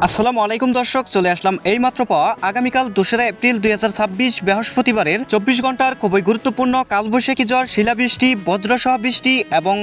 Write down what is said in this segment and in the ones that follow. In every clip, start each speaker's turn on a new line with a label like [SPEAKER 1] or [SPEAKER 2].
[SPEAKER 1] আসসালামু আলাইকুম দর্শক, চলে আসলাম এইমাত্র পাওয়া আগামীকাল 2রা এপ্রিল 2026 বৃহস্পতিবারের 24 ঘন্টার খুবই গুরুত্বপূর্ণ কালবৈশাখী ঝড়, শিলাবৃষ্টি, বজ্রসহ বৃষ্টি এবং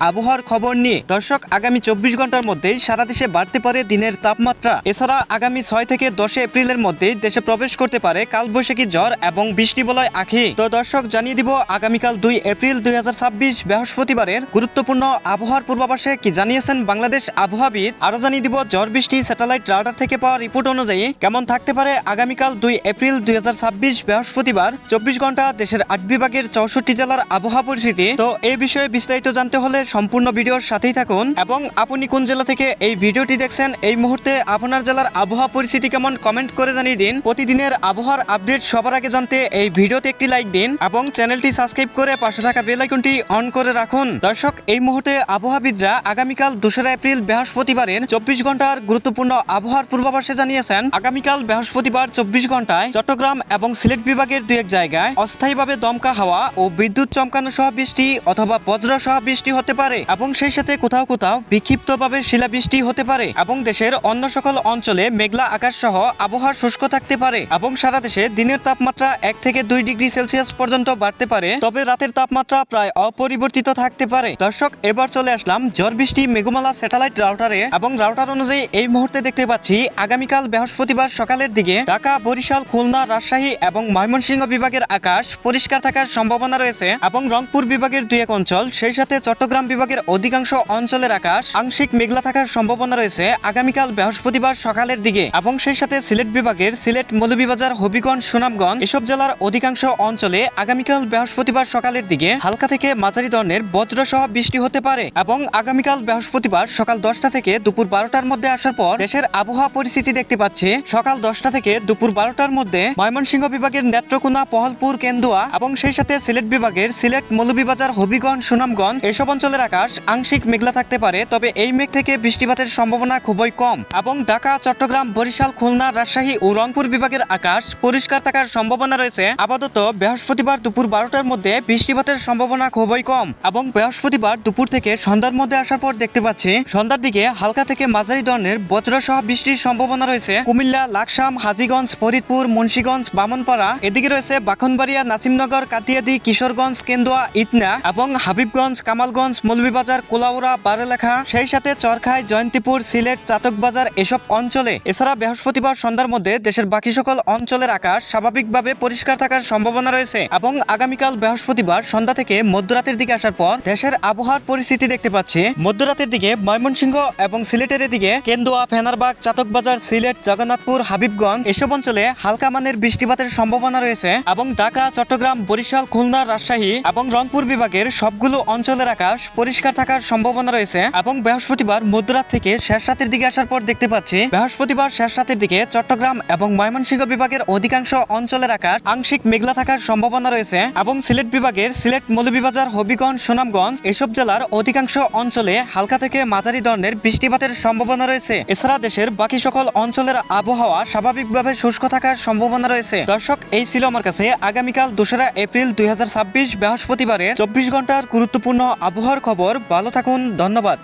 [SPEAKER 1] আবহাওয়ার খবর নিয়ে। দর্শক, আগামী 24 ঘন্টার মধ্যেই সারা দেশে বাড়তে পারে দিনের তাপমাত্রা। এছাড়া আগামী 6 থেকে 10 এপ্রিলের মধ্যে দেশে প্রবেশ করতে পারে কালবৈশাখী ঝড় এবং বৃষ্টি বলয় আঁখি। তো দর্শক, জানিয়ে দিব আগামীকাল 2 এপ্রিল 2026 বৃহস্পতিবারের গুরুত্বপূর্ণ আবহাওয়ার পূর্বাভাসে কি জানিয়েছেন বাংলাদেশ আবহাওয়াবিদ। আরো জানিয়ে দিব ঝড় বৃষ্টি স্যাটেলাইট রাডার থেকে পাওয়া রিপোর্ট অনুযায়ী কেমন থাকতে পারে আগামীকাল 2 এপ্রিল 2026 বৃহস্পতিবার 24 ঘন্টা দেশের 8 বিভাগের 64 জেলার আবহাওয়া পরিস্থিতি। তো এই বিষয়ে বিস্তারিত জানতে হলে সম্পূর্ণ ভিডিওর সাথেই থাকুন এবং আপনি কোন জেলা থেকে এই ভিডিওটি দেখছেন, এই মুহূর্তে আপনার জেলার আবহাওয়া পরিস্থিতি কেমন কমেন্ট করে জানিয়ে দিন। প্রতিদিনের আবহাওয়ার আপডেট সবার আগে জানতে এই ভিডিওতে একটি লাইক দিন এবং চ্যানেলটি সাবস্ক্রাইব করে পাশে থাকা বেল আইকনটি অন করে রাখুন। দর্শক, এই মুহূর্তে আবহাওয়াবিদরা আগামীকাল 2রা এপ্রিল বৃহস্পতিবারের 24 ঘন্টার গুরুত্বপূর্ণ আবহাওয়ার পূর্বাভাসে জানিয়েছেন আগামীকাল বৃহস্পতিবার 24 ঘন্টায় চট্টগ্রাম এবং সিলেট বিভাগের 2-1 জায়গায় অস্থায়ীভাবে দমকা হাওয়া ও বিদ্যুৎ চমকানো সহ বৃষ্টি অথবা বজ্র সহ বৃষ্টি হতে পারে এবং সেই সাথে কোথাও কোথাও বিক্ষিপ্তভাবে শিলাবৃষ্টি হতে পারে এবং দেশের অন্য সকল অঞ্চলে মেঘলা আকাশ সহ আবহাওয়া শুষ্ক থাকতে পারে এবং সারা দেশে দিনের তাপমাত্রা 1 থেকে 2 ডিগ্রি সেলসিয়াস পর্যন্ত বাড়তে পারে, তবে রাতের তাপমাত্রা প্রায় অপরিবর্তিত থাকতে পারে। দর্শক, এবার চলে আসলাম ঝড় বৃষ্টি মেঘমালা স্যাটেলাইট রাউটারে এবং রাউটার অনুযায়ী এই মুহূর্তে দেখতে পাচ্ছি আগামীকাল বৃহস্পতিবার সকালের দিকে ঢাকা, বরিশাল, খুলনা, রাজশাহী এবং ময়মনসিংহ বিভাগের আকাশ পরিষ্কার থাকার সম্ভাবনা রয়েছে এবং রংপুর বিভাগের 2-1 অঞ্চল, সেই সাথে চট্টগ্রাম বিভাগের অধিকাংশ অঞ্চলের আকাশ আংশিক মেঘলা থাকার সম্ভাবনা রয়েছে আগামীকাল বৃহস্পতিবার সকালের দিকে এবং সেই সাথে সিলেট বিভাগের সিলেট, মৌলভীবাজার, হবিগঞ্জ, সুনামগঞ্জ এসব জেলার অধিকাংশ অঞ্চলে আগামীকাল বৃহস্পতিবার সকালের দিকে হালকা থেকে মাঝারি ধরনের বজ্র সহ বৃষ্টি হতে পারে এবং আগামীকাল বৃহস্পতিবার সকাল 10টা থেকে দুপুর 12টার মধ্যে আসার পর দেশের আবহাওয়া পরিস্থিতি দেখতে পাচ্ছি সকাল 10টা থেকে দুপুর 12টার মধ্যে ময়মনসিংহ বিভাগের নেত্রকোনা, পহলপুর, কেন্দুয়া এবং সেই সাথে সিলেট বিভাগের সিলেট, মৌলভীবাজার, হবিগঞ্জ, সুনামগঞ্জ এসব অঞ্চলের আকাশ আংশিক মেঘলা থাকতে পারে, তবে এই মেঘ থেকে বৃষ্টিপাতের সম্ভাবনা খুবই কম এবং ঢাকা, চট্টগ্রাম, বরিশাল, খুলনা, রাজশাহী ও রংপুর বিভাগের আকাশ পরিষ্কার থাকার সম্ভাবনা রয়েছে। আপাতত বৃহস্পতিবার দুপুর 12টার মধ্যে বৃষ্টিপাতের সম্ভাবনা খুবই কম এবং বৃহস্পতিবার দুপুর থেকে সন্ধ্যার মধ্যে আসার পর দেখতে পাচ্ছি সন্ধ্যার দিকে হালকা থেকে মাঝারি ধরনের বজ্র সহ বৃষ্টির সম্ভাবনা রয়েছে কুমিল্লা, লাকসাম, হাজীগঞ্জ, ফরিদপুর, মুন্সিগঞ্জ, বামনপাড়া, এদিকে রয়েছে বাখনবাড়িয়া, নাসিমনগর, কাতিয়াদি, কিশোরগঞ্জ, কেন্দুয়া, ইটনা এবং হাবিবগঞ্জ, কামালগঞ্জ, মৌলভীবাজার, কোলাউড়া, বারেলেখা, সেই সাথে চরখাই, জয়ন্তীপুর, সিলেট, চাতকবাজার এসব অঞ্চলে। এছাড়া বৃহস্পতিবার সন্ধ্যার মধ্যে দেশের বাকি সকল অঞ্চলের আকাশ স্বাভাবিকভাবে পরিষ্কার থাকার সম্ভাবনা রয়েছে এবং আগামীকাল বৃহস্পতিবার সন্ধ্যা থেকে মধ্যরাতের দিকে আসার পর দেশের আবহাওয়ার পরিস্থিতি দেখতে পাচ্ছি মধ্যরাতের দিকে ময়মনসিংহ এবং সিলেটের দিকে কেন্দুয়া, ফেনারবাগ, চাতকবাজার, সিলেট, জগন্নাথপুর, হাবিবগঞ্জ এসব অঞ্চলে হালকা মানের বৃষ্টিপাতের সম্ভাবনা রয়েছে এবং ঢাকা, চট্টগ্রাম, বরিশাল, খুলনা, রাজশাহী এবং রংপুর বিভাগের সবগুলো অঞ্চলের আকাশ পরিষ্কার থাকার সম্ভাবনা রয়েছে এবং বৃহস্পতিবার মধ্যরাত থেকে শেষ রাতের দিকে আসার পর দেখতে পাচ্ছি বৃহস্পতিবার শেষ রাতের দিকে চট্টগ্রাম এবং ময়মনসিংহ বিভাগের অধিকাংশ অঞ্চলের আকাশ আংশিক মেঘলা থাকার সম্ভাবনা রয়েছে এবং সিলেট বিভাগের সিলেট, মৌলভীবাজার, হবিগঞ্জ, সুনামগঞ্জ এসব জেলার অধিকাংশ অঞ্চলে হালকা থেকে মাঝারি ধরনের বৃষ্টিপাতের সম্ভাবনা রয়েছে। এছাড়া দেশের বাকি সকল অঞ্চলের আবহাওয়া স্বাভাবিকভাবে শুষ্ক থাকার সম্ভাবনা রয়েছে। দর্শক, এই ছিল আমার কাছে আগামীকাল 2রা এপ্রিল 2026 বৃহস্পতিবারের 24 ঘন্টার গুরুত্বপূর্ণ আবহাওয়ার খবর। ভালো থাকুন, ধন্যবাদ।